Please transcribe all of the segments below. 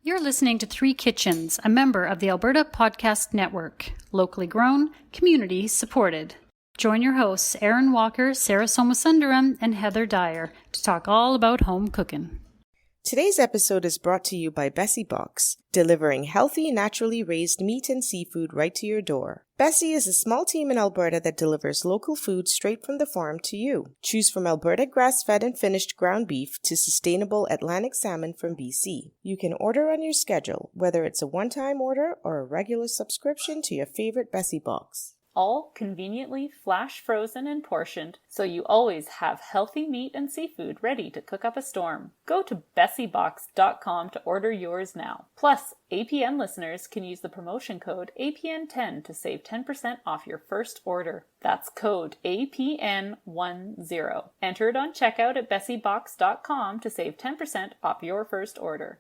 You're listening to Three Kitchens, a member of the Alberta Podcast Network. Locally grown, community supported. Join your hosts, Erin Walker, Sarah Somasundaram, and Heather Dyer to talk all about home cooking. Today's episode is brought to you by Bessie Box, delivering healthy, naturally raised meat and seafood right to your door. Bessie is a small team in Alberta that delivers local food straight from the farm to you. Choose from Alberta grass-fed and finished ground beef to sustainable Atlantic salmon from BC. You can order on your schedule, whether it's a one-time order or a regular subscription to your favorite Bessie Box. All conveniently flash frozen and portioned, so you always have healthy meat and seafood ready to cook up a storm. Go to bessiebox.com to order yours now. Plus, APN listeners can use the promotion code APN10 to save 10% off your first order. That's code APN10. Enter it on checkout at bessiebox.com to save 10% off your first order.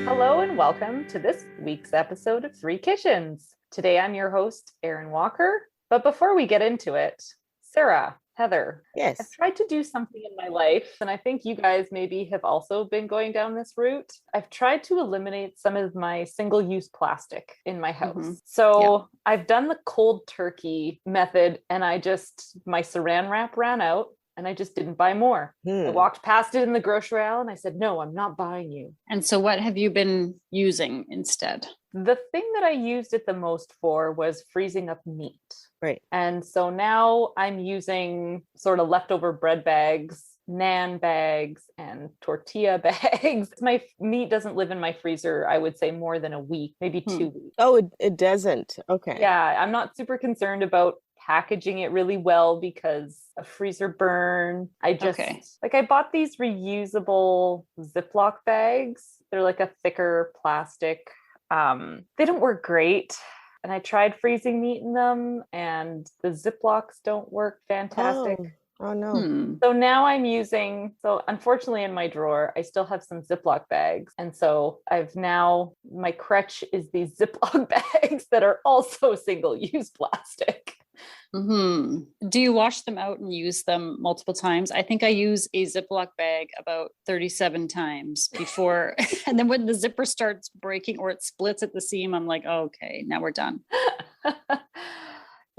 Hello and welcome to this week's episode of Three Kitchens. Today I'm your host, Erin Walker. But before we get into it, Sarah, Heather, Yes. I've tried to do something in my life, and I think you guys maybe have also been going down this route. I've tried to eliminate some of my single-use plastic in my house. So I've done the cold turkey method, and my saran wrap ran out. And I just didn't buy more. I walked past it in the grocery aisle and I said, no, I'm not buying you. And so what have you been using instead? The thing that I used it the most for was freezing up meat. Right. And so now I'm using sort of leftover bread bags, naan bags, and tortilla bags. My meat doesn't live in my freezer, I would say more than a week, maybe 2 weeks. Oh, it doesn't. Okay. Yeah, I'm not super concerned about packaging it really well because of freezer burn. I bought these reusable Ziploc bags. They're like a thicker plastic. They don't work great. And I tried freezing meat in them and the Ziplocs don't work fantastic. Oh no. So now unfortunately in my drawer, I still have some Ziploc bags. And so my crutch is these Ziploc bags that are also single-use plastic. Do you wash them out and use them multiple times? I think I use a Ziploc bag about 37 times before. And then when the zipper starts breaking or it splits at the seam, I'm like, oh, okay, now we're done.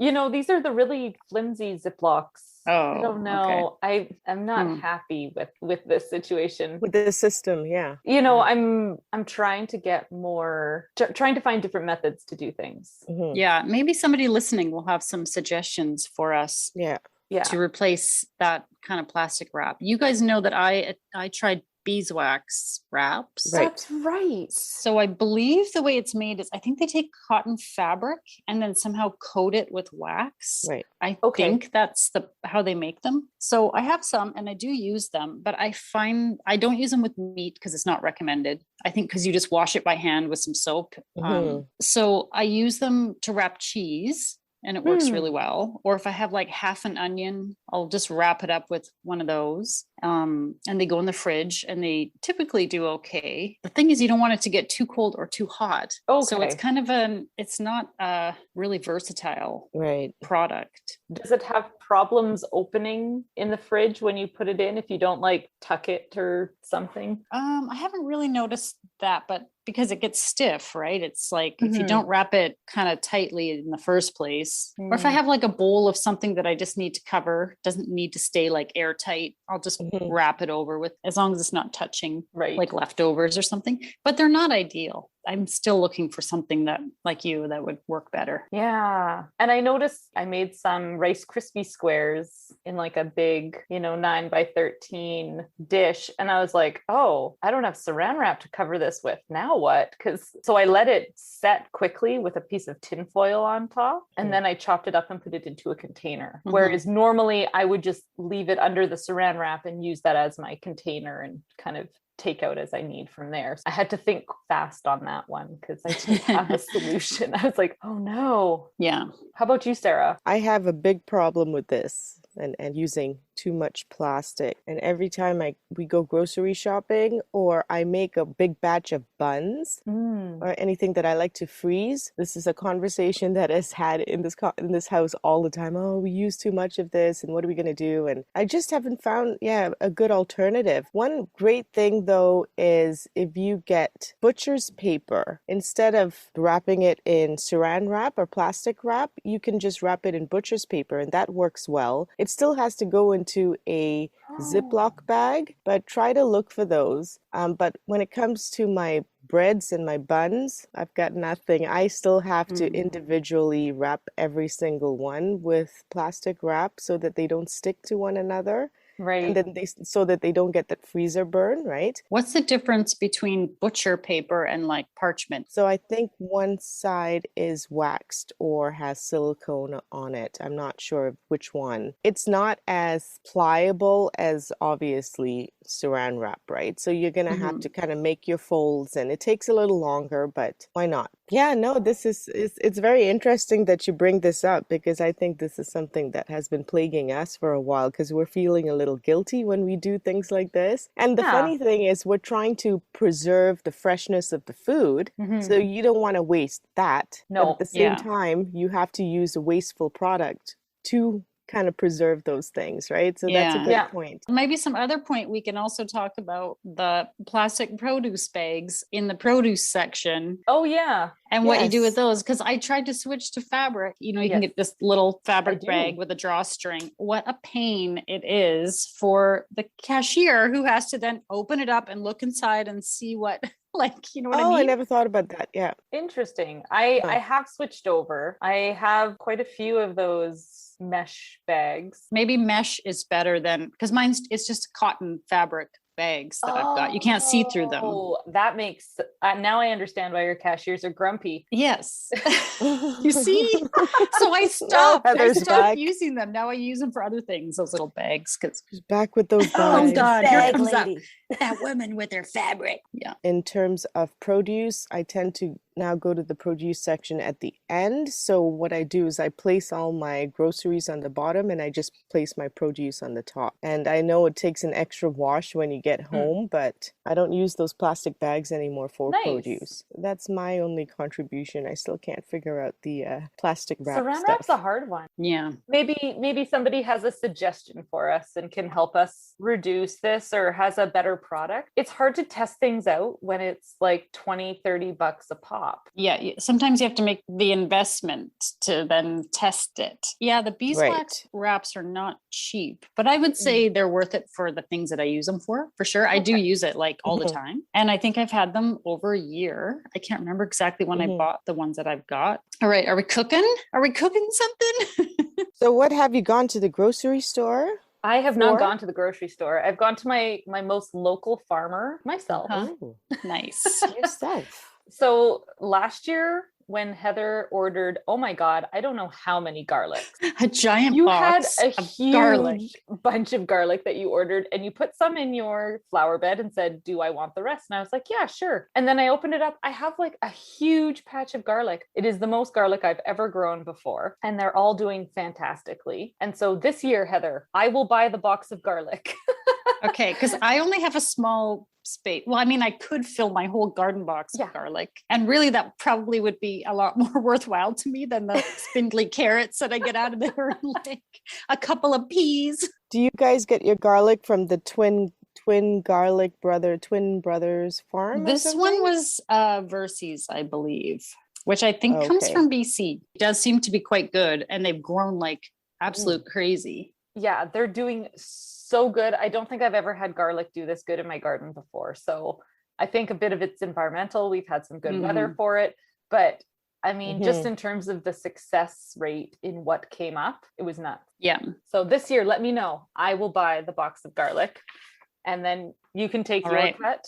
These are the really flimsy Ziplocs. Oh, I don't know. Okay. I'm not happy with this situation. With the system, yeah. I'm trying to get trying to find different methods to do things. Yeah, maybe somebody listening will have some suggestions for us. Yeah. To replace that kind of plastic wrap. You guys know that I tried beeswax wraps. Right. That's right. So I believe the way it's made is I think they take cotton fabric and then somehow coat it with wax. Right. I think that's how they make them. So I have some and I do use them, but I find I don't use them with meat because it's not recommended. I think because you just wash it by hand with some soap. So I use them to wrap cheese. And it works really well. Or if I have like half an onion, I'll just wrap it up with one of those. And they go in the fridge and they typically do okay. The thing is you don't want it to get too cold or too hot. Okay. So it's it's not a really versatile product. Does it have problems opening in the fridge when you put it in if you don't like tuck it or something? I haven't really noticed that, but because it gets stiff, right? It's like if you don't wrap it kind of tightly in the first place, or if I have like a bowl of something that I just need to cover, doesn't need to stay like airtight, I'll just wrap it over with, as long as it's not touching like leftovers or something, but they're not ideal. I'm still looking for something that would work better. Yeah. And I noticed I made some Rice Krispie squares in like a big, 9x13 dish. And I was like, oh, I don't have saran wrap to cover this with. Now what? So I let it set quickly with a piece of tin foil on top. And then I chopped it up and put it into a container. Whereas normally I would just leave it under the saran wrap and use that as my container and kind of take out as I need from there. So I had to think fast on that one because I didn't have a solution. I was like, oh no. Yeah. How about you, Sarah? I have a big problem with this and using too much plastic. And every time we go grocery shopping or I make a big batch of buns or anything that I like to freeze, this is a conversation that is had in this house all the time. Oh, we use too much of this, and what are we going to do? And I just haven't found, a good alternative. One great thing though is if you get butcher's paper, instead of wrapping it in saran wrap or plastic wrap, you can just wrap it in butcher's paper, and that works well. It still has to go into a Ziploc bag, but try to look for those. But when it comes to my breads and my buns, I've got nothing. I still have to individually wrap every single one with plastic wrap so that they don't stick to one another. Right. And then so that they don't get that freezer burn, right? What's the difference between butcher paper and like parchment? So I think one side is waxed or has silicone on it. I'm not sure which one. It's not as pliable as obviously saran wrap, right? So you're going to have to kind of make your folds, and it takes a little longer, but why not? Yeah, no, this it's very interesting that you bring this up, because I think this is something that has been plaguing us for a while, because we're feeling a little guilty when we do things like this. And the funny thing is we're trying to preserve the freshness of the food. So you don't want to waste that. No. But at the same time, you have to use a wasteful product to kind of preserve those things, right? So that's a good point. Maybe some other point we can also talk about the plastic produce bags in the produce section. Oh yeah. And what you do with those, because I tried to switch to fabric. You know, you can get this little fabric bag with a drawstring. What a pain it is for the cashier who has to then open it up and look inside and see what, like, you know what I mean? Oh, I never thought about that. Yeah. Interesting. I have switched over. I have quite a few of those mesh bags. Maybe mesh is better than, because it's just cotton fabric bags that I've got. You can't see through them. Oh, that makes now I understand why your cashiers are grumpy. Yes. You see? So I stopped using them. Now I use them for other things, those little bags. Because back with those bags. Oh God, here comes that woman with her fabric. Yeah. In terms of produce, I tend to now go to the produce section at the end. So what I do is I place all my groceries on the bottom and I just place my produce on the top. And I know it takes an extra wash when you get home, but I don't use those plastic bags anymore for produce. That's my only contribution. I still can't figure out the plastic wrap Saran stuff. wrap's a hard one. Yeah. Maybe somebody has a suggestion for us and can help us reduce this or has a better product. It's hard to test things out when it's like $20-$30 a pop. Yeah, sometimes you have to make the investment to then test it. Yeah, the beeswax wraps are not cheap, but I would say they're worth it for the things that I use them for sure. I do use it like all the time. And I think I've had them over a year. I can't remember exactly when I bought the ones that I've got. All right, are we cooking? Are we cooking something? So what, have you gone to the grocery store? I have not gone to the grocery store. I've gone to my most local farmer myself. Oh, nice. Yourself. So last year when Heather ordered, oh my God, I don't know how many garlics. A giant box had a of huge garlic. bunch of garlic that you ordered, and you put some in your flower bed and said, do I want the rest? And I was like, yeah, sure. And then I opened it up. I have like a huge patch of garlic. It is the most garlic I've ever grown before, and they're all doing fantastically. And so this year, Heather, I will buy the box of garlic. Okay, because I only have a small space. Well, I mean, I could fill my whole garden box with garlic, and really that probably would be a lot more worthwhile to me than the spindly carrots that I get out of there, and like a couple of peas. Do you guys get your garlic from the twin brothers farm? This one was Verses, I believe, which I think comes from BC. It does seem to be quite good, and they've grown like absolute crazy. Yeah, they're doing so good. I don't think I've ever had garlic do this good in my garden before. So I think a bit of it's environmental. We've had some good weather for it. But I mean, just in terms of the success rate in what came up, it was nuts. Yeah. So this year, let me know. I will buy the box of garlic, and then you can take your cut.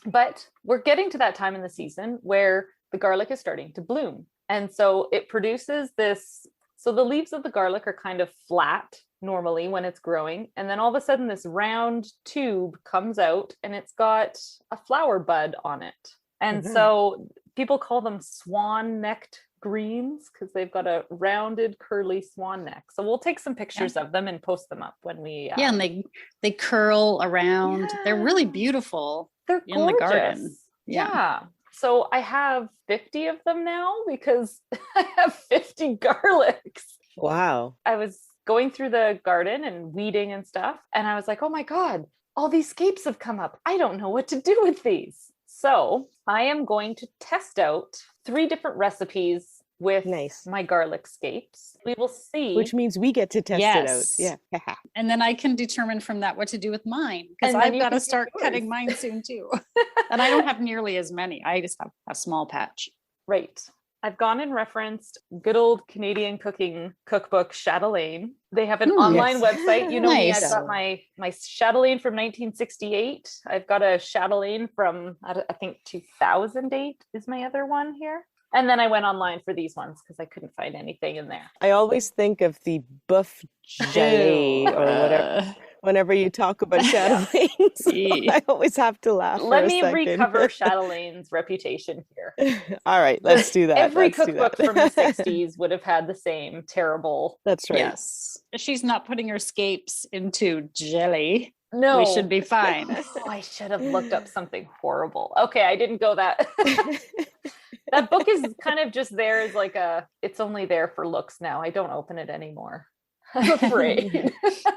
But we're getting to that time in the season where the garlic is starting to bloom. And so it produces this. So the leaves of the garlic are kind of flat normally when it's growing. And then all of a sudden this round tube comes out and it's got a flower bud on it. And so people call them swan-necked greens because they've got a rounded curly swan neck. So we'll take some pictures of them and post them up when we and they curl around. They're really beautiful. They're in gorgeous. the garden. Yeah. So I have 50 of them now because I have 50 garlics. Wow. I was going through the garden and weeding and stuff, and I was like, oh my God, all these scapes have come up. I don't know what to do with these. So I am going to test out 3 different recipes with my garlic scapes. We will see. Which means we get to test it out. Yeah. And then I can determine from that what to do with mine, because I've got to start cutting mine soon too. And I don't have nearly as many. I just have a small patch. Right. I've gone and referenced good old Canadian cooking cookbook, Chatelaine. They have an online website. You know me, I've got my Chatelaine from 1968. I've got a Chatelaine from, I think, 2008 is my other one here. And then I went online for these ones because I couldn't find anything in there. I always think of the buff gelée or whatever. Whenever you talk about chatelaines, I always have to laugh. Let me recover Chatelaine's reputation here. All right, let's do that. Every cookbook from the 60s would have had the same terrible. That's right. Yes. She's not putting her scapes into jelly. No. We should be fine. Oh, I should have looked up something horrible. Okay, I didn't go that. That book is kind of just there as like it's only there for looks now. I don't open it anymore. I'm afraid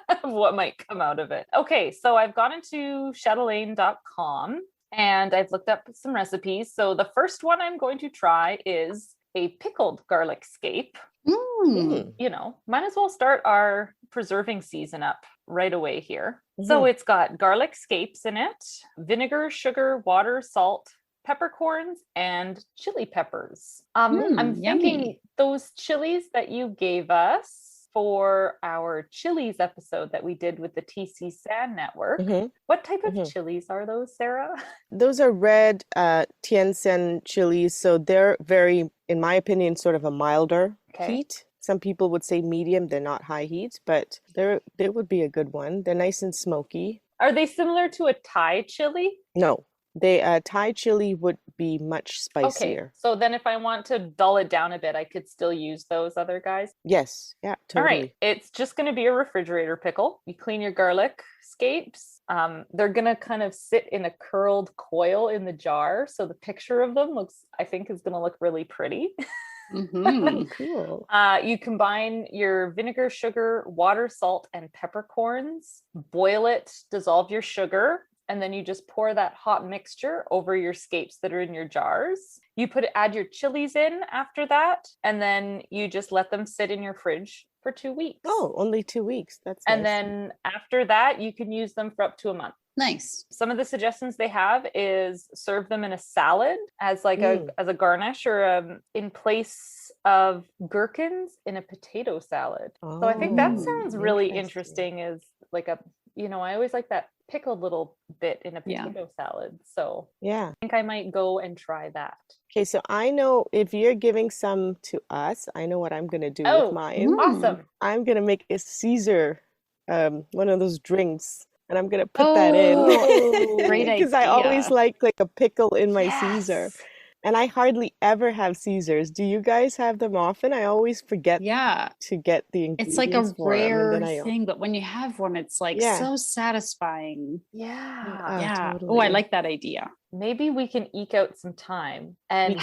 of what might come out of it. Okay, so I've gone into chatelaine.com and I've looked up some recipes. So the first one I'm going to try is a pickled garlic scape. You know, might as well start our preserving season up right away here. So it's got garlic scapes in it, vinegar, sugar, water, salt, peppercorns, and chili peppers. I'm thinking those chilies that you gave us for our chilies episode that we did with the TC San Network. What type of chilies are those, Sarah? Those are red Tiansen chilies. So they're very, in my opinion, sort of a milder heat. Some people would say medium. They're not high heat, but they would be a good one. They're nice and smoky. Are they similar to a Thai chili? No. Thai chili would be much spicier. Okay, so then if I want to dull it down a bit, I could still use those other guys? Yes, yeah, totally. All right, it's just going to be a refrigerator pickle. You clean your garlic scapes. They're going to kind of sit in a curled coil in the jar. So the picture of them I think is going to look really pretty. Cool. You combine your vinegar, sugar, water, salt, and peppercorns. Boil it, dissolve your sugar. And then you just pour that hot mixture over your scapes that are in your jars. You add your chilies in after that, and then you just let them sit in your fridge for 2 weeks. Oh, only 2 weeks. That's and nice. Then after that, you can use them for up to a month. Nice. Some of the suggestions they have is serve them in a salad as like as a garnish, or in place of gherkins in a potato salad. So I think that sounds really interesting. As like I always like that pickled little bit in a potato salad. So I think I might go and try that. Okay, so I know if you're giving some to us, I know what I'm going to do with mine. Awesome. I'm going to make a Caesar, one of those drinks, and I'm going to put that in. Great idea. Because I always like a pickle in my Caesar. And I hardly ever have Caesars. Do you guys have them often? I always forget to get the ingredients. It's like a rare thing, but when you have one, it's like so satisfying. Yeah. Totally. Oh, I like that idea. Maybe we can eke out some time and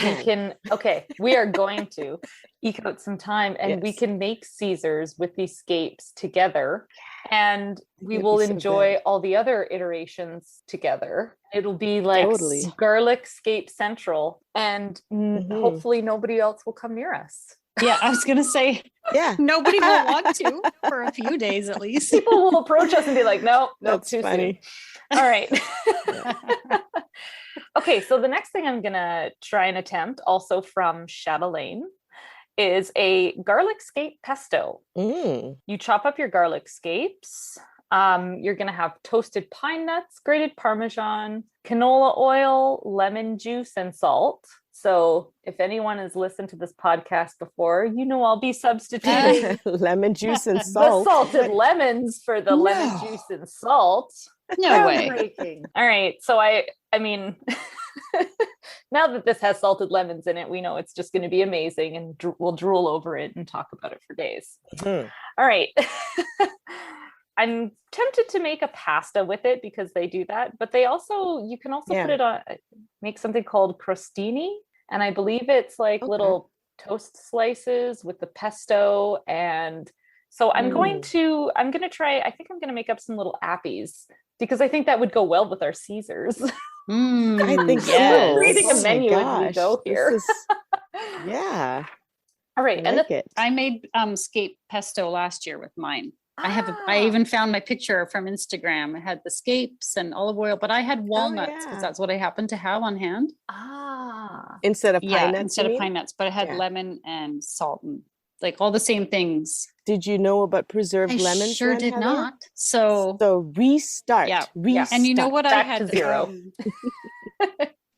we are going to eke out some time and we can make Caesars with these scapes together, and we will enjoy all the other iterations together. It'll be like garlic scape central, and hopefully nobody else will come near us. Yeah, I was going to say, nobody will want to for a few days at least. People will approach us and be like, nope, too funny. Soon. All right. Okay, so the next thing I'm going to try and attempt, also from Chatelaine, is a garlic scape pesto. You chop up your garlic scapes. You're going to have toasted pine nuts, grated Parmesan, canola oil, lemon juice, and salt. So if anyone has listened to this podcast before, I'll be substituting lemon juice and salt. The salted lemons for the lemon juice and salt. No way. Groundbreaking. All right. So I mean, now that this has salted lemons in it, we know it's just going to be amazing, and we'll drool over it and talk about it for days. Mhm. All right. I'm tempted to make a pasta with it because they do that, but you can also put it on, make something called crostini. And I believe it's like little toast slices with the pesto. And so I'm going to try, I think I'm going to make up some little appies because I think that would go well with our Caesars. I think yes. so. Creating a menu as we go here. Yeah. All right. I made Scape pesto last year with mine. I even found my picture from Instagram. I had the scapes and olive oil, but I had walnuts because that's what I happened to have on hand. Instead of pine nuts? Instead of pine nuts, but I had lemon and salt and like all the same things. Did you know about preserved lemons? I sure did not. So restart. Yeah. Restart. And you know what? Back I had to zero.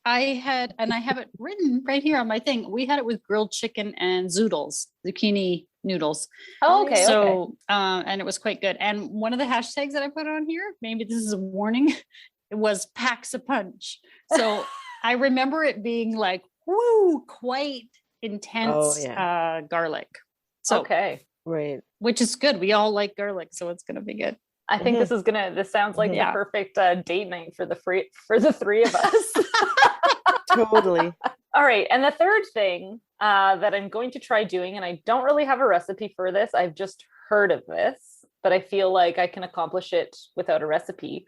I have it written right here on my thing. We had it with grilled chicken and zoodles, zucchini noodles. Oh, okay. So, and it was quite good. And one of the hashtags that I put on here, maybe this is a warning, it was packs a punch. So I remember it being like, woo, quite intense garlic. So, right. Which is good. We all like garlic, so it's going to be good. I think this sounds like the perfect date night for the three of us. Totally. All right. And the third thing that I'm going to try doing, and I don't really have a recipe for this, I've just heard of this, but I feel like I can accomplish it without a recipe.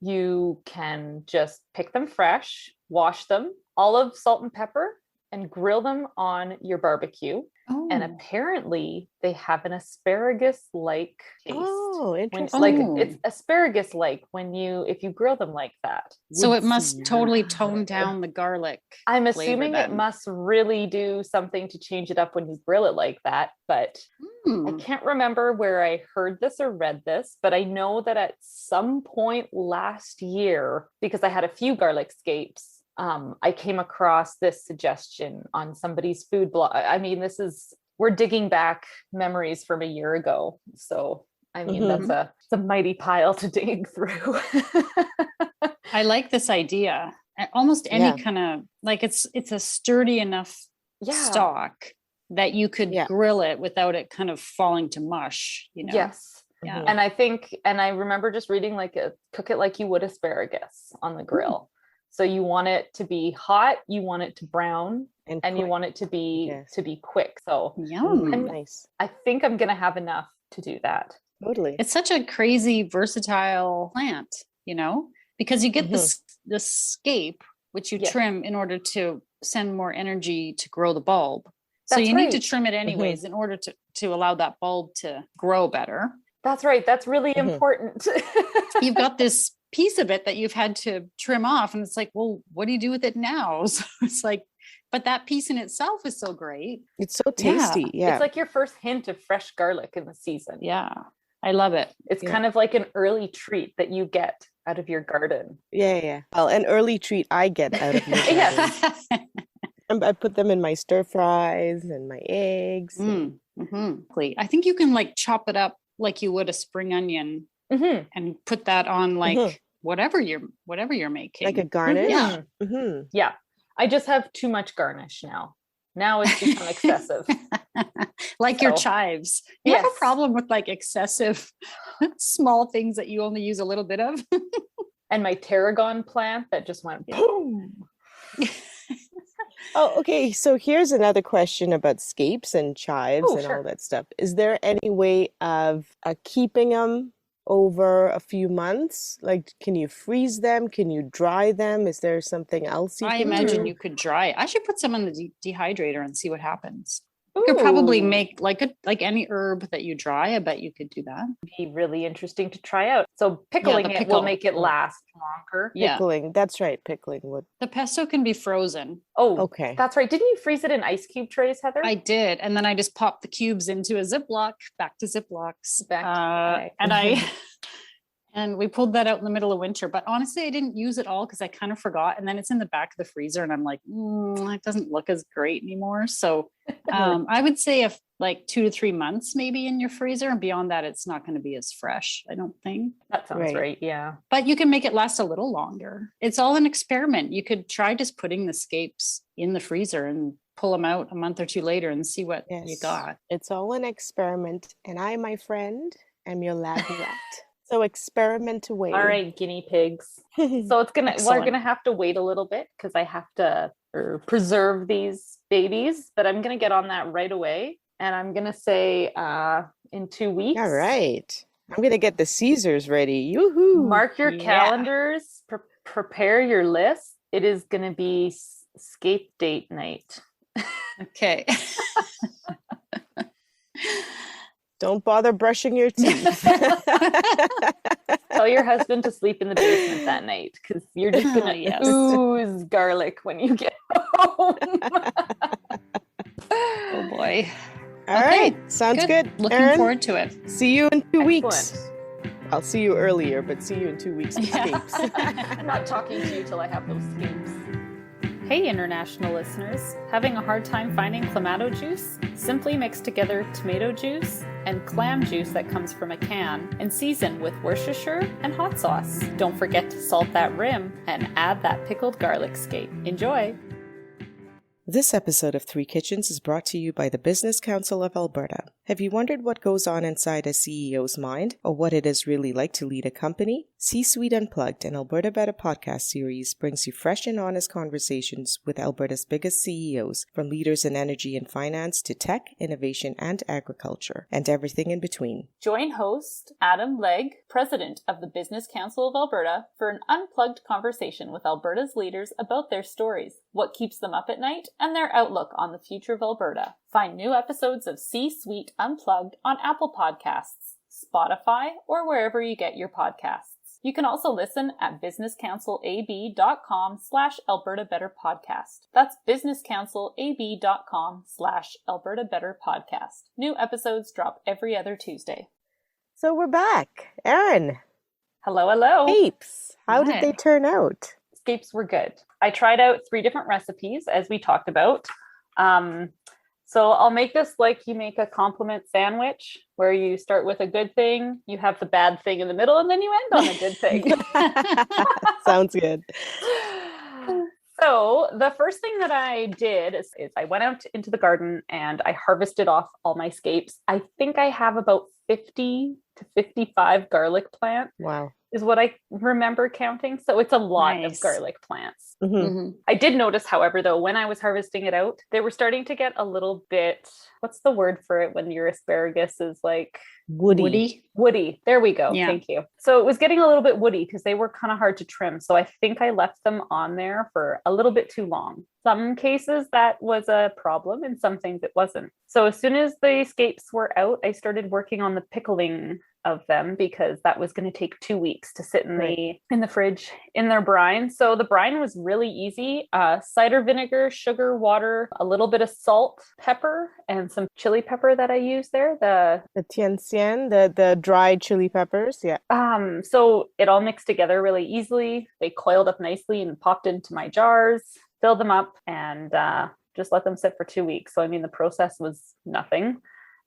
You can just pick them fresh, wash them, olive, salt, and pepper, and grill them on your barbecue. Oh. And apparently they have an asparagus-like taste. Oh, interesting. Like it's asparagus-like if you grill them like that. So it must totally tone down the garlic. I'm assuming it must really do something to change it up when you grill it like that. But I can't remember where I heard this or read this, but I know that at some point last year, because I had a few garlic scapes, I came across this suggestion on somebody's food blog. I mean, we're digging back memories from a year ago. So, I mean, it's a mighty pile to dig through. I like this idea. Almost any kind of, like it's a sturdy enough stock that you could grill it without it kind of falling to mush, you know? Yes. Yeah. And I remember just reading cook it like you would asparagus on the grill. So you want it to be hot, you want it to brown, and you want it to be quick. So nice. I think I'm gonna have enough to do that. Totally. It's such a crazy versatile plant, you know, because you get this scape, which you trim in order to send more energy to grow the bulb. So you need to trim it anyways in order to allow that bulb to grow better. That's right. That's really important. You've got this piece of it that you've had to trim off, and it's like, well, what do you do with it now? So it's like, but that piece in itself is so great. It's so tasty. Yeah. It's like your first hint of fresh garlic in the season. Yeah. I love it. It's kind of like an early treat that you get out of your garden. Yeah. Well, an early treat I get out of my garden. I put them in my stir fries and my eggs. I think you can like chop it up like you would a spring onion and put that on like whatever you're making. Like a garnish? Yeah. Yeah. I just have too much garnish now. Now it's become excessive. Like your chives. You have a problem with like excessive small things that you only use a little bit of. And my tarragon plant that just went boom. Oh, okay. So here's another question about scapes and chives all that stuff. Is there any way of keeping them over a few months? Like, can you freeze them? Can you dry them? Is there something else I imagine you could dry. I should put some in the dehydrator and see what happens. You could probably make like any herb that you dry. I bet you could do that. Be really interesting to try out. So pickling it will make it last longer. Pickling, that's right. Pickling would. The pesto can be frozen. Oh, okay. That's right. Didn't you freeze it in ice cube trays, Heather? I did, and then I just popped the cubes into a Ziploc. Back to Ziplocs. And And we pulled that out in the middle of winter. But honestly, I didn't use it all because I kind of forgot. And then it's in the back of the freezer and I'm like, it doesn't look as great anymore. So I would say if like 2 to 3 months maybe in your freezer, and beyond that, it's not going to be as fresh, I don't think. That sounds right. Yeah. But you can make it last a little longer. It's all an experiment. You could try just putting the scapes in the freezer and pull them out a month or two later and see what you got. It's all an experiment. And I, my friend, am your lab rat. So experiment away. All right, guinea pigs. So we're gonna have to wait a little bit because I have to preserve these babies, but I'm gonna get on that right away. And I'm gonna say in 2 weeks. All right. I'm gonna get the Caesars ready. Yoo-hoo. Mark your calendars, prepare your list. It is gonna be Scape date night. Okay. Don't bother brushing your teeth. Tell your husband to sleep in the basement that night because you're just going to ooze garlic when you get home. Oh boy. All right. Sounds good. Looking Erin, forward to it. See you in 2 weeks. I'll see you earlier, but see you in 2 weeks with Scapes. I'm not talking to you till I have those scapes. Hey international listeners, having a hard time finding clamato juice? Simply mix together tomato juice and clam juice that comes from a can and season with Worcestershire and hot sauce. Don't forget to salt that rim and add that pickled garlic scape. Enjoy! This episode of Three Kitchens is brought to you by the Business Council of Alberta. Have you wondered what goes on inside a CEO's mind, or what it is really like to lead a company? C-Suite Unplugged, an Alberta Better podcast series, brings you fresh and honest conversations with Alberta's biggest CEOs, from leaders in energy and finance to tech, innovation, and agriculture, and everything in between. Join host Adam Legg, president of the Business Council of Alberta, for an unplugged conversation with Alberta's leaders about their stories, what keeps them up at night, and their outlook on the future of Alberta. Find new episodes of C-Suite Unplugged on Apple Podcasts, Spotify, or wherever you get your podcasts. You can also listen at businesscouncilab.com/Alberta Better Podcast. That's businesscouncilab.com/Alberta Better Podcast. New episodes drop every other Tuesday. So we're back. Erin. Hello, hello. Scapes. How did they turn out? Scapes were good. I tried out 3 different recipes, as we talked about. So I'll make this like you make a compliment sandwich, where you start with a good thing, you have the bad thing in the middle, and then you end on a good thing. Sounds good. So the first thing that I did is I went out into the garden and I harvested off all my scapes. I think I have about 50 to 55 garlic plants. Wow. Is what I remember counting. So it's a lot of garlic plants. Mm-hmm. Mm-hmm. I did notice, however, though, when I was harvesting it out, they were starting to get a little bit, what's the word for it when your asparagus is like Woody. Woody. There we go. Yeah. Thank you. So it was getting a little bit woody because they were kind of hard to trim. So I think I left them on there for a little bit too long. Some cases that was a problem, and some things it wasn't. So as soon as the scapes were out, I started working on the pickling of them, because that was going to take 2 weeks to sit in the fridge in their brine. So the brine was really easy. Cider vinegar, sugar, water, a little bit of salt, pepper, and some chili pepper that I used there. The tianxian, the dried chili peppers. Yeah. So it all mixed together really easily. They coiled up nicely and popped into my jars, filled them up, and just let them sit for 2 weeks. So I mean, the process was nothing.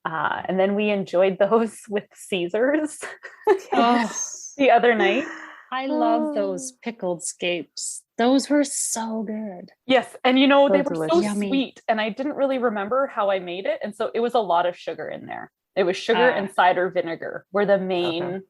And then we enjoyed those with Caesars the other night. I love those pickled scapes. Those were so good. Yes. And you know, So they were delicious. so Yummy. sweet, and I didn't really remember how I made it. And so it was a lot of sugar in there. It was sugar and cider vinegar were the main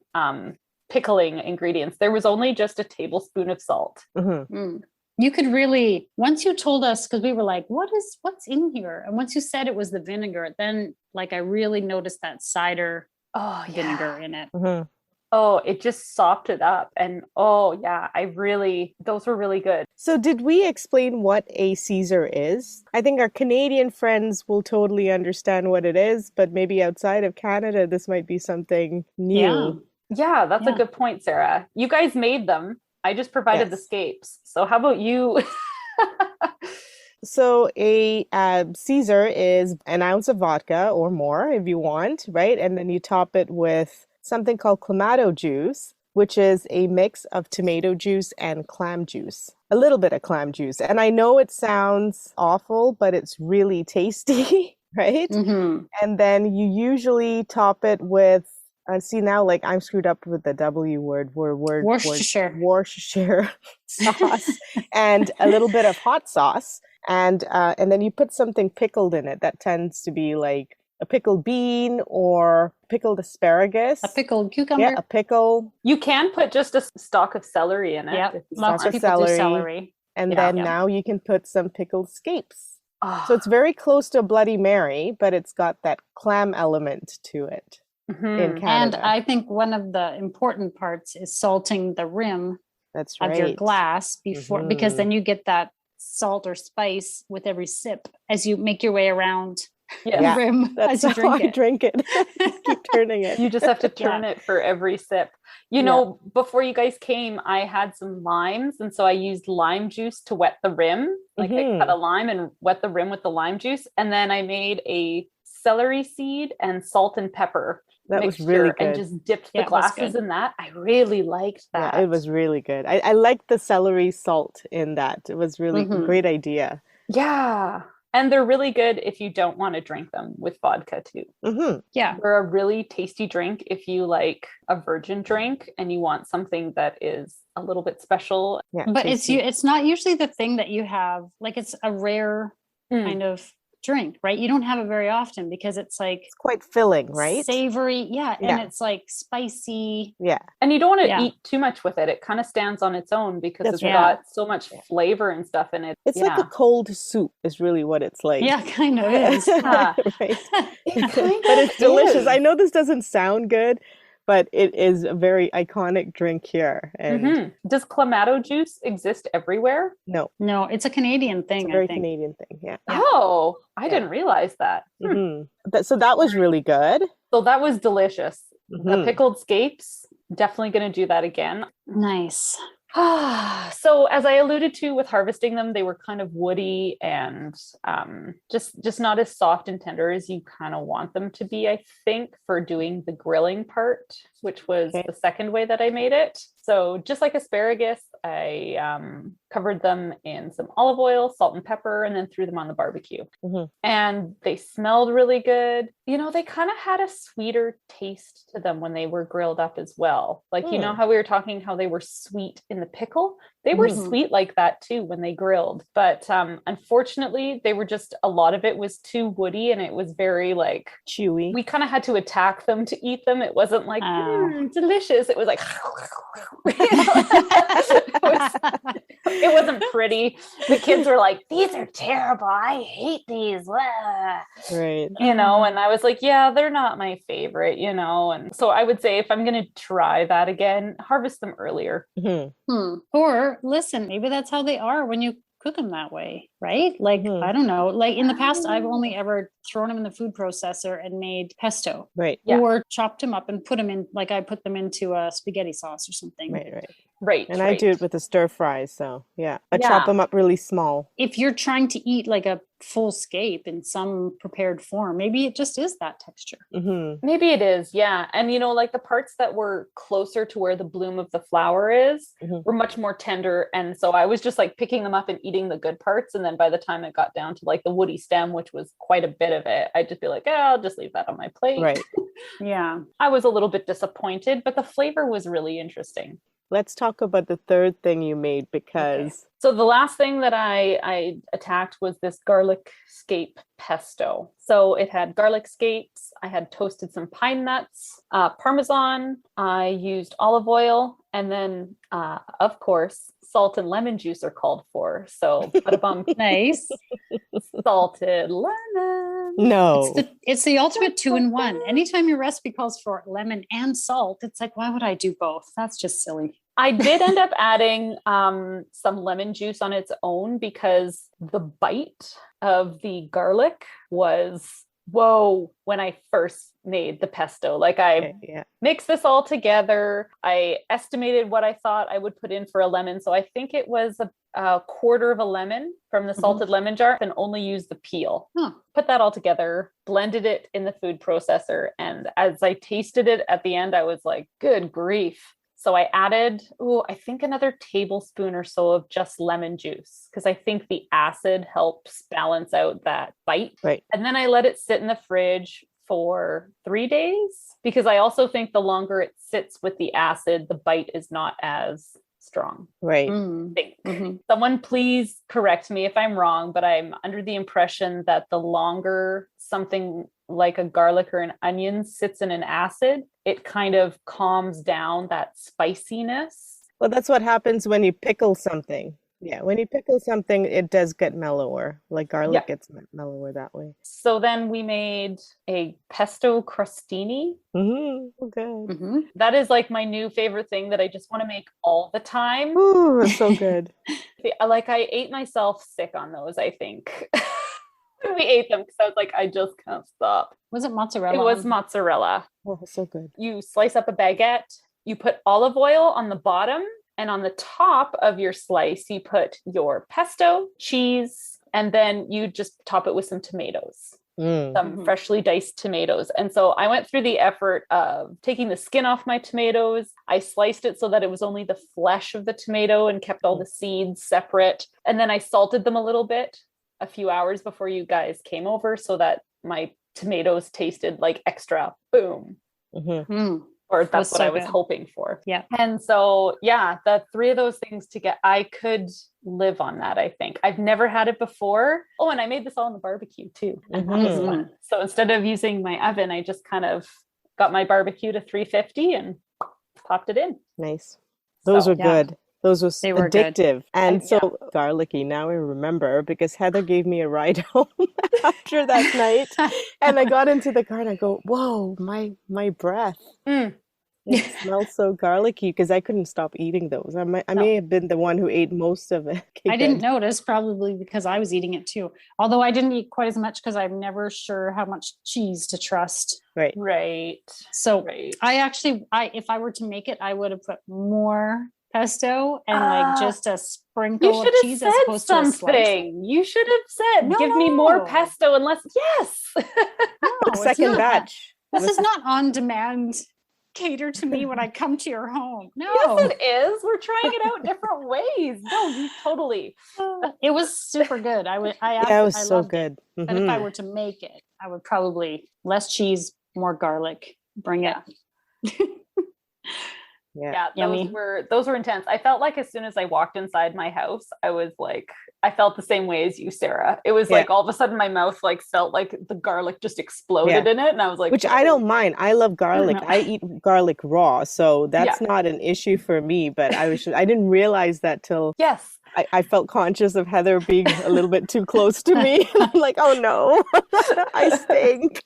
pickling ingredients. There was only just a tablespoon of salt. Mm-hmm. Mm. You could really, once you told us, because we were like, what's in here? And once you said it was the vinegar, then like I really noticed that cider vinegar in it. Mm-hmm. Oh, it just sopped it up. And those were really good. So did we explain what a Caesar is? I think our Canadian friends will totally understand what it is, but maybe outside of Canada, this might be something new. Yeah, that's a good point, Sarah. You guys made them. I just provided the scapes. So how about you? So a Caesar is an ounce of vodka or more if you want, right? And then you top it with something called clamato juice, which is a mix of tomato juice and clam juice. A little bit of clam juice. And I know it sounds awful, but it's really tasty, right? Mm-hmm. And then you usually top it with, see now, like I'm screwed up with the W word, Worcestershire sauce, and a little bit of hot sauce. And then you put something pickled in it. That tends to be like a pickled bean or pickled asparagus. A pickled cucumber. Yeah, a pickle. You can put just a stalk of celery in it. Yeah, lots of people celery. do celery. And Yeah. then now you can put some pickled scapes. Oh. So it's very close to a Bloody Mary, but it's got that clam element to it in Mhm. Canada. And I think one of the important parts is salting the rim That's of right. your glass before, because Mhm. then you get that salt or spice with every sip as you make your way around Yes. Yeah. the rim That's as you how drink I it. drink it. Keep turning it. You just have to turn it for every sip. You know, before you guys came, I had some limes. And so I used lime juice to wet the rim. Like I cut a lime and wet the rim with the lime juice. And then I made a celery seed and salt and pepper That was mixture really good. and just dipped Yeah, the it was glasses good. in that. I really liked that. Yeah, it was really good. I liked the celery salt in that. It was really a Mhm. great idea. Yeah. And they're really good if you don't want to drink them with vodka too. Mm-hmm. Yeah. They're a really tasty drink if you like a virgin drink and you want something that is a little bit special. Yeah, But tasty. it's not usually the thing that you have, like it's a rare kind of drink, right? You don't have it very often because it's like It's quite filling, right? savory. Yeah. And Yeah. it's like spicy. Yeah. And you don't want to Yeah. eat too much with it. It kind of stands on its own because That's it's right. got so much flavor and stuff in it. It's like a cold soup is really what it's like. Yeah, kind of is. Yeah. Right? It kind But it's delicious. is. I know this doesn't sound good, but it is a very iconic drink here. And Mhm. Does clamato juice exist everywhere? no, No, it's a Canadian it's thing, a very I think. Canadian thing. Yeah. Yeah. Oh, I didn't realize that. So that was really good. So that was delicious. The Mhm. pickled scapes, definitely going to do that again. Nice. So as I alluded to with harvesting them, they were kind of woody and just not as soft and tender as you kind of want them to be, I think, for doing the grilling part, which was Okay. the second way that I made it. So just like asparagus, I covered them in some olive oil, salt and pepper, and then threw them on the barbecue. Mhm. And they smelled really good. You know, they kind of had a sweeter taste to them when they were grilled up as well. Like, you know how we were talking how they were sweet in the pickle? They were Mhm. sweet like that too when they grilled. But unfortunately, they were just, a lot of it was too woody and it was very like, Chewy. we kind of had to attack them to eat them. It wasn't like, Oh. delicious. It was like, it wasn't pretty. The kids were like, these are terrible. I hate these. Blah. Right. You know, and I was like, yeah, they're not my favorite, you know. And so I would say if I'm going to try that again, harvest them earlier. Mhm. Or listen, maybe that's how they are when you cook them that way, right? Like, Mhm. I don't know. Like in the past, I've only ever thrown them in the food processor and made pesto. Right. Yeah. Or chopped them up and put them in, like I put them into a spaghetti sauce or something. Right. Right. Right. And I do it with the stir fries. So yeah, I Yeah. chop them up really small. If you're trying to eat like a full scape in some prepared form, maybe it just is that texture. Mm-hmm. Maybe it is, yeah. And you know, like the parts that were closer to where the bloom of the flower is Mhm. were much more tender. And so I was just like picking them up and eating the good parts. And then by the time it got down to like the woody stem, which was quite a bit of it, I'd just be like, oh, I'll just leave that on my plate. Right. Yeah. I was a little bit disappointed, but the flavor was really interesting. Let's talk about the third thing you made because So the last thing that I attacked was this garlic scape pesto. So it had garlic scapes. I had toasted some pine nuts, Parmesan. I used olive oil. And then, of course, salt and lemon juice are called for. So ba-da-bum, Nice. salted lemon. no. It's the ultimate 2-in-1. Anytime your recipe calls for lemon and salt, it's like, why would I do both? That's just silly. I did end up adding some lemon juice on its own because the bite of the garlic was, whoa, when I first made the pesto. Like I Yeah. mixed this all together. I estimated what I thought I would put in for a lemon. So I think it was a quarter of a lemon from the salted lemon jar and only used the peel. Huh. Put that all together, blended it in the food processor. And as I tasted it at the end, I was like, good grief. So I added, I think another tablespoon or so of just lemon juice, because I think the acid helps balance out that bite. Right. And then I let it sit in the fridge for 3 days, because I also think the longer it sits with the acid, the bite is not as strong. Right. Someone please correct me if I'm wrong, but I'm under the impression that the longer something like a garlic or an onion sits in an acid, it kind of calms down that spiciness. Well, that's what happens when you pickle something. Yeah, when you pickle something, it does get mellower. Like garlic gets mellower that way. So then we made a pesto crostini. Okay. That is like my new favorite thing that I just want to make all the time. Ooh, it's so good. Like I ate myself sick on those, I think. We ate them because I was like, I just can't stop. Was it mozzarella? It was mozzarella. Oh, so good. You slice up a baguette, you put olive oil on the bottom, and on the top of your slice, you put your pesto, cheese, and then you just top it with some tomatoes, some freshly diced tomatoes. And so I went through the effort of taking the skin off my tomatoes. I sliced it so that it was only the flesh of the tomato and kept all the seeds separate. And then I salted them a little bit a few hours before you guys came over so that my tomatoes tasted like extra boom. Or that's what I was hoping for. Yeah. And so, the 3 of those things I could live on that, I think. I've never had it before. Oh, and I made this all on the barbecue too. And that was fun. So instead of using my oven, I just kind of got my barbecue to 350 and popped it in. Nice. Those were good. Those were addictive good. and so garlicky. Now I remember because Heather gave me a ride home after that night, and I got into the car and I go, "Whoa, my breath! It smells so garlicky," because I couldn't stop eating those. I may have been the one who ate most of it. Okay, I didn't notice, probably because I was eating it too. Although I didn't eat quite as much because I'm never sure how much cheese to trust. Right. So I actually, if I were to make it, I would have put more pesto and like just a sprinkle of cheese as opposed to a slice. You should have said, give me more pesto and less. Yes. Second batch. This is not on demand. Cater to me when I come to your home. No. Yes, it is. We're trying it out different ways. No, you totally. It was super good. It was so good. But if I were to make it, I would probably less cheese, more garlic. Bring it. Yeah, those were intense. I felt like as soon as I walked inside my house, I was like, I felt the same way as you, Sarah. It was like all of a sudden my mouth like felt like the garlic just exploded in it. And I was like, which I don't mind. I love garlic. I eat garlic raw. So that's not an issue for me. But I didn't realize that till I felt conscious of Heather being a little bit too close to me. And I'm like, oh no, I stink.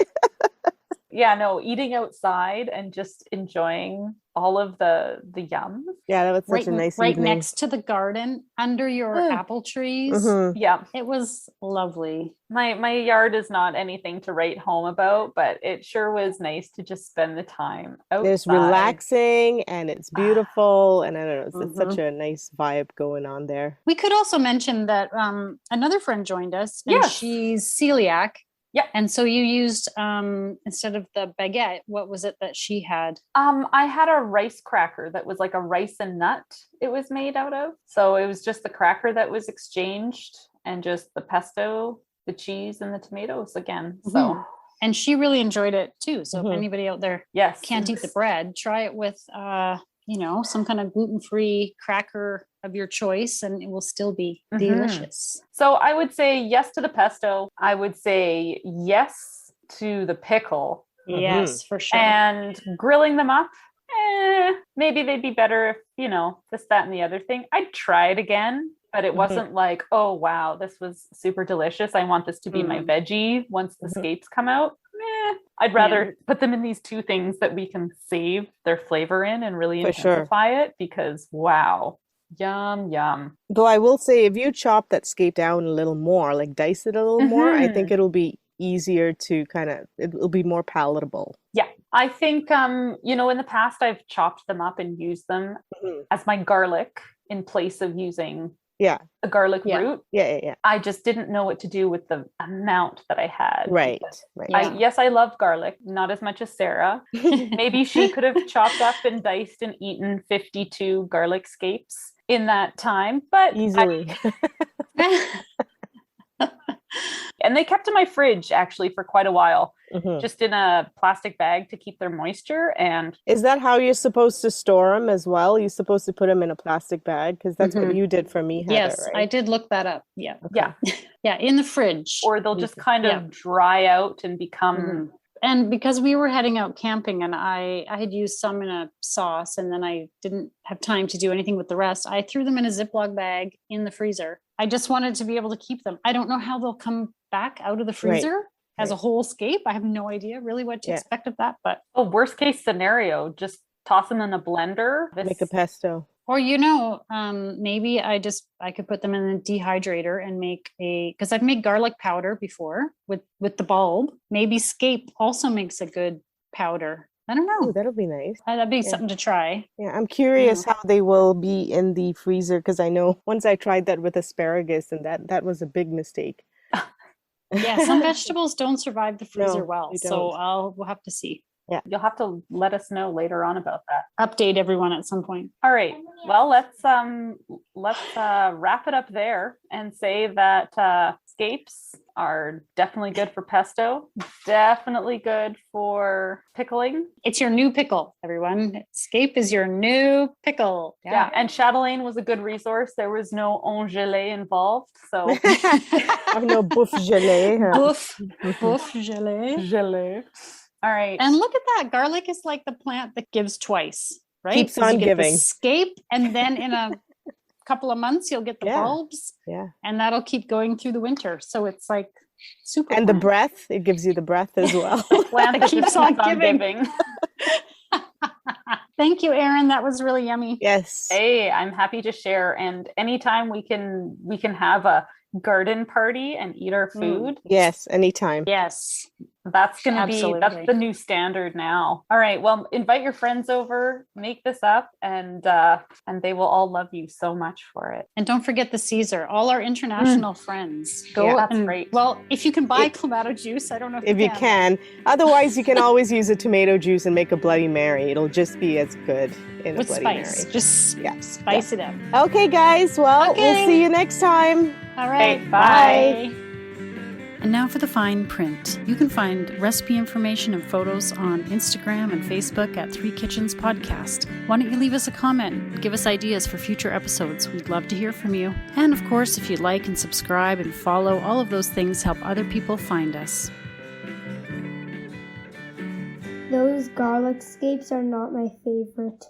Eating outside and just enjoying all of the yum. Yeah, that was such a nice right evening. next to the garden, under your apple trees. Yeah, it was lovely. My yard is not anything to write home about, but it sure was nice to just spend the time outside. It's relaxing and it's beautiful, and I don't know, it's such a nice vibe going on there. We could also mention that another friend joined us, and she's celiac. Yeah. And so you used, instead of the baguette, what was it that she had? I had a rice cracker that was like a rice and nut it was made out of. So it was just the cracker that was exchanged and just the pesto, the cheese, and the tomatoes again. So, and she really enjoyed it too. So if anybody out there can't eat the bread, try it with, some kind of gluten-free cracker of your choice, and it will still be delicious. So I would say yes to the pesto. I would say yes to the pickle. Yes, for sure. And grilling them up, maybe they'd be better if, this, that, and the other thing. I'd try it again, but it wasn't like, oh, wow, this was super delicious. I want this to be my veggie once the scapes come out. I'd rather put them in these 2 things that we can save their flavor in and really intensify it, because wow, yum, yum. Though I will say, if you chop that scape down a little more, like dice it a little more, I think it'll be easier to it'll be more palatable. Yeah, I think, in the past I've chopped them up and used them as my garlic in place of using Yeah. a garlic Yeah. root. Yeah. I just didn't know what to do with the amount that I had. Right. Yeah. I love garlic, not as much as Sarah. Maybe she could have chopped up and diced and eaten 52 garlic scapes in that time, but Easily. and they kept in my fridge actually for quite a while, Mhm. just in a plastic bag to keep their moisture. And Is that how you're supposed to store them as well? You're supposed to put them in a plastic bag? Because that's what you did for me, Heather, Yes, right? I did look that up. Yeah. yeah, Yeah, in the fridge. or they'll just kind of dry out and become And because we were heading out camping and I had used some in a sauce and then I didn't have time to do anything with the rest, I threw them in a Ziploc bag in the freezer. I just wanted to be able to keep them. I don't know how they'll come back out of the freezer as a whole scape. I have no idea really what to expect of that, but worst case scenario, just toss them in a blender. Make a pesto. or maybe I could put them in a dehydrator and make because I've made garlic powder before with the bulb. Maybe Scape also makes a good powder. I don't know. Ooh, that'll be nice. That'd be something to try. Yeah, I'm curious how they will be in the freezer because I know once I tried that with asparagus and that was a big mistake. Yeah, some vegetables don't survive the freezer No, well, they so don't. we'll have to see. Yeah, You'll have to let us know later on about that. Update everyone at some point. All right. Well, let's wrap it up there and say that scapes are definitely good for pesto, definitely good for pickling. It's your new pickle, everyone. Scape is your new pickle. Yeah. And chatelaine was a good resource. There was no gelée involved, so no bouffe gelée. Bouffe gelée. Gelée. All right. And look at that. Garlic is like the plant that gives twice, right? Keeps on you get giving. The scape, and then in a couple of months, you'll get the bulbs. Yeah. And that'll keep going through the winter. So it's like super. And plant. the breath, it gives you the breath as well. Plant that keeps on giving. Thank you, Erin. That was really yummy. Yes. Hey, I'm happy to share. And anytime we can have a garden party and eat our food. Yes, anytime. Yes. That's going to be, that's the new standard now. All right. Well, invite your friends over, make this up, and they will all love you so much for it. And don't forget the Caesar, all our international friends. Go. That's great. Well, if you can buy clamato juice, I don't know if you can. Otherwise, you can always use a tomato juice and make a Bloody Mary. It'll just be as good in with a Bloody spice. Mary. Just spice it up. Okay, guys. Well, we'll see you next time. All right. Okay, bye. And now for the fine print. You can find recipe information and photos on Instagram and Facebook at 3 Kitchens Podcast. Why don't you leave us a comment? Give us ideas for future episodes. We'd love to hear from you. And of course, if you like and subscribe and follow, all of those things help other people find us. Those garlic scapes are not my favorite.